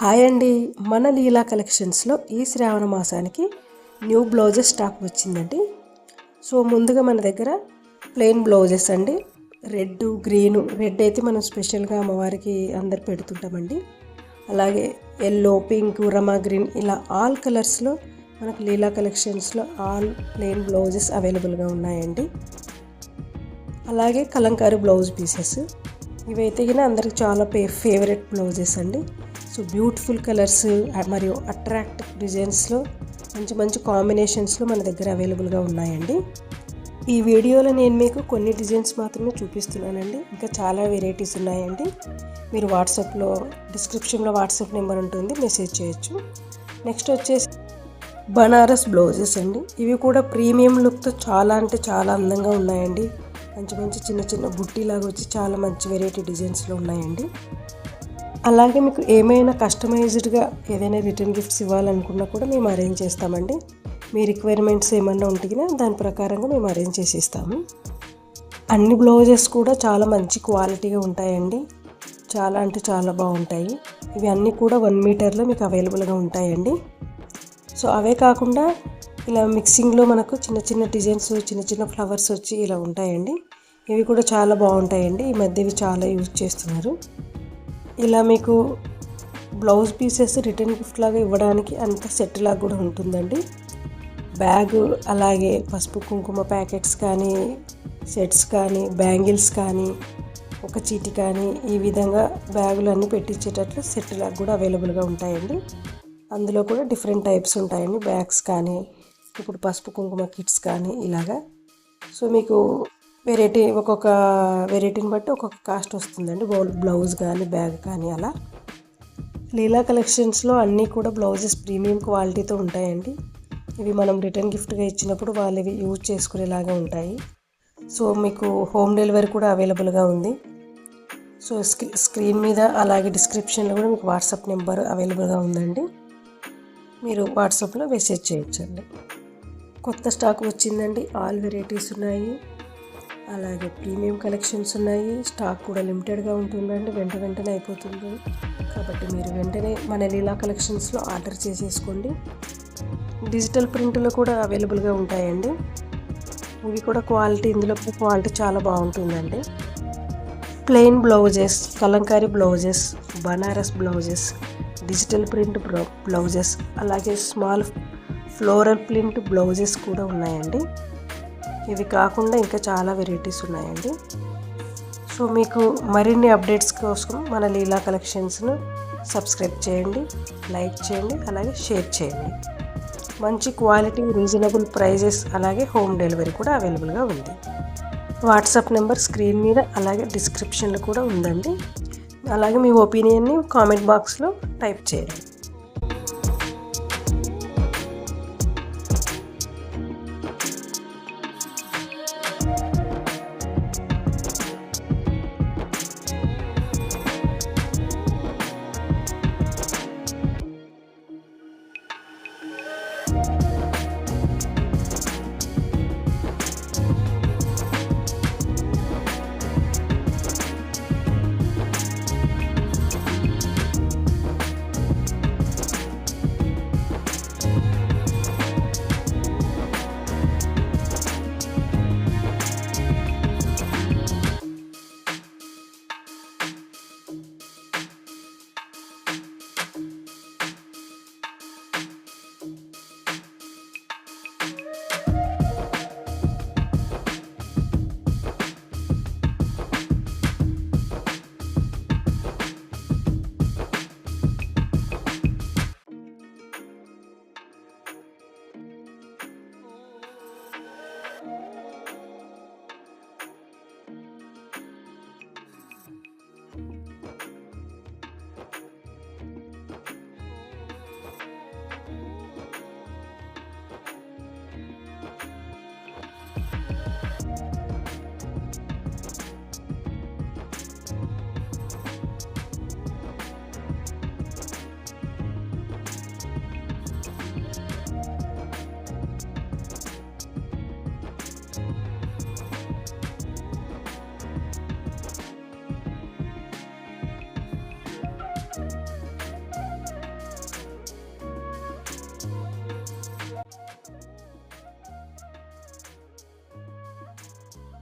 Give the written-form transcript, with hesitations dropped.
Hi అండి, మన లీలా కలెక్షన్స్లో ఈ శ్రావణ మాసానికి న్యూ బ్లౌజెస్ స్టాక్ వచ్చిందండి. సో ముందుగా మన దగ్గర ప్లెయిన్ బ్లౌజెస్ అండి, రెడ్ గ్రీను. రెడ్ అయితే మనం స్పెషల్గా అమ్మవారికి అందరు పెడుతుంటామండి. అలాగే ఎల్లో, పింక్, రమా గ్రీన్ ఇలా ఆల్ కలర్స్లో మనకు లీలా కలెక్షన్స్లో ఆల్ ప్లెయిన్ బ్లౌజెస్ అవైలబుల్గా ఉన్నాయండి. అలాగే కలంకారీ బ్లౌజ్ పీసెస్ ఇవైతే కినా అందరికి చాలా ఫేవరెట్ బ్లౌజెస్ అండి. సో బ్యూటిఫుల్ కలర్స్ మరియు అట్రాక్టివ్ డిజైన్స్లో మంచి మంచి కాంబినేషన్స్లో మన దగ్గర అవైలబుల్గా ఉన్నాయండి. ఈ వీడియోలో నేను మీకు కొన్ని డిజైన్స్ మాత్రమే చూపిస్తున్నానండి. ఇంకా చాలా వెరైటీస్ ఉన్నాయండి. మీరు వాట్సాప్లో డిస్క్రిప్షన్లో వాట్సాప్ నెంబర్ ఉంటుంది, మెసేజ్ చేయొచ్చు. నెక్స్ట్ వచ్చేసి బనారస్ బ్లౌజెస్ అండి. ఇవి కూడా ప్రీమియం లుక్తో చాలా అంటే చాలా అందంగా ఉన్నాయండి. మంచి మంచి చిన్న చిన్న బుట్టీలాగా వచ్చి చాలా మంచి వెరైటీ డిజైన్స్లో ఉన్నాయండి. అలాగే మీకు ఏమైనా కస్టమైజ్డ్గా ఏదైనా రిటర్న్ గిఫ్ట్స్ ఇవ్వాలనుకున్నా కూడా మేము అరేంజ్ చేస్తామండి. మీ రిక్వైర్మెంట్స్ ఏమన్నా ఉంటే దాని ప్రకారంగా మేము అరేంజ్ చేసి ఇస్తాము. అన్ని బ్లౌజెస్ కూడా చాలా మంచి క్వాలిటీగా ఉంటాయండి. చాలా అంటే చాలా బాగుంటాయి. ఇవి అన్నీ కూడా 1 మీటర్లో మీకు అవైలబుల్గా ఉంటాయండి. సో అవే కాకుండా ఇలా మిక్సింగ్లో మనకు చిన్న చిన్న డిజైన్స్, చిన్న చిన్న ఫ్లవర్స్ వచ్చి ఇలా ఉంటాయండి. ఇవి కూడా చాలా బాగుంటాయండి. ఈ మధ్య ఇవి చాలా యూజ్ చేస్తున్నారు. ఇలా మీకు బ్లౌజ్ పీసెస్ రిటర్న్ గిఫ్ట్ లాగా ఇవ్వడానికి అంత సెట్ లాగా కూడా ఉంటుందండి. బ్యాగ్, అలాగే పసుపు కుంకుమ ప్యాకెట్స్ కానీ, సెట్స్ కానీ, బ్యాంగిల్స్ కానీ, ఒక చీటి కానీ, ఈ విధంగా బ్యాగులు అన్నీ పెట్టించేటట్లు సెట్ లాగా కూడా అవైలబుల్గా ఉంటాయండి. అందులో కూడా డిఫరెంట్ టైప్స్ ఉంటాయండి. బ్యాగ్స్ కానీ, ఇప్పుడు పసుపు కుంకుమ కిట్స్ కానీ ఇలాగా. సో మీకు వెరైటీ, ఒక్కొక్క వెరైటీని బట్టి ఒక్కొక్క కాస్ట్ వస్తుందండి. బ్లౌజ్ కానీ, బ్యాగ్ కానీ అలా. లీలా కలెక్షన్స్లో అన్నీ కూడా బ్లౌజెస్ ప్రీమియం క్వాలిటీతో ఉంటాయండి. ఇవి మనం రిటర్న్ గిఫ్ట్గా ఇచ్చినప్పుడు వాళ్ళు ఇవి యూజ్ చేసుకునేలాగా ఉంటాయి. సో మీకు హోమ్ డెలివరీ కూడా అవైలబుల్గా ఉంది. సో స్క్రీన్ మీద అలాగే డిస్క్రిప్షన్లో కూడా మీకు వాట్సాప్ నెంబర్ అవైలబుల్గా ఉందండి. మీరు వాట్సాప్లో మెసేజ్ చేయొచ్చండి. కొత్త స్టాక్ వచ్చిందండి. ఆల్ వెరైటీస్ ఉన్నాయి. అలాగే ప్రీమియం కలెక్షన్స్ ఉన్నాయి. స్టాక్ కూడా లిమిటెడ్గా ఉంటుందండి, వెంటనే అయిపోతుంది. కాబట్టి మీరు వెంటనే మన లీలా కలెక్షన్స్లో ఆర్డర్ చేసేసుకోండి. డిజిటల్ ప్రింట్లో కూడా అవైలబుల్గా ఉంటాయండి. ఇవి కూడా క్వాలిటీ, ఇందులో క్వాలిటీ చాలా బాగుంటుందండి. Plain blouses, Kalamkari blouses, Banaras blouses, digital print blouses, అలాగే స్మాల్ ఫ్లోరల్ ప్రింట్ బ్లౌజెస్ కూడా ఉన్నాయండి. ఇవి కాకుండా ఇంకా చాలా వెరైటీస్ ఉన్నాయండి. సో మీకు మరిన్ని అప్డేట్స్ కోసం మన లీలా కలెక్షన్స్ను సబ్స్క్రైబ్ చేయండి, లైక్ చేయండి, అలాగే షేర్ చేయండి. మంచి క్వాలిటీ, రీజనబుల్ ప్రైజెస్, అలాగే హోమ్ డెలివరీ కూడా అవైలబుల్గా ఉంది. వాట్సాప్ నెంబర్ స్క్రీన్ మీద అలాగే డిస్క్రిప్షన్లో కూడా ఉందండి. అలాగే మీ ఒపీనియన్ని కామెంట్ బాక్స్లో టైప్ చేయండి.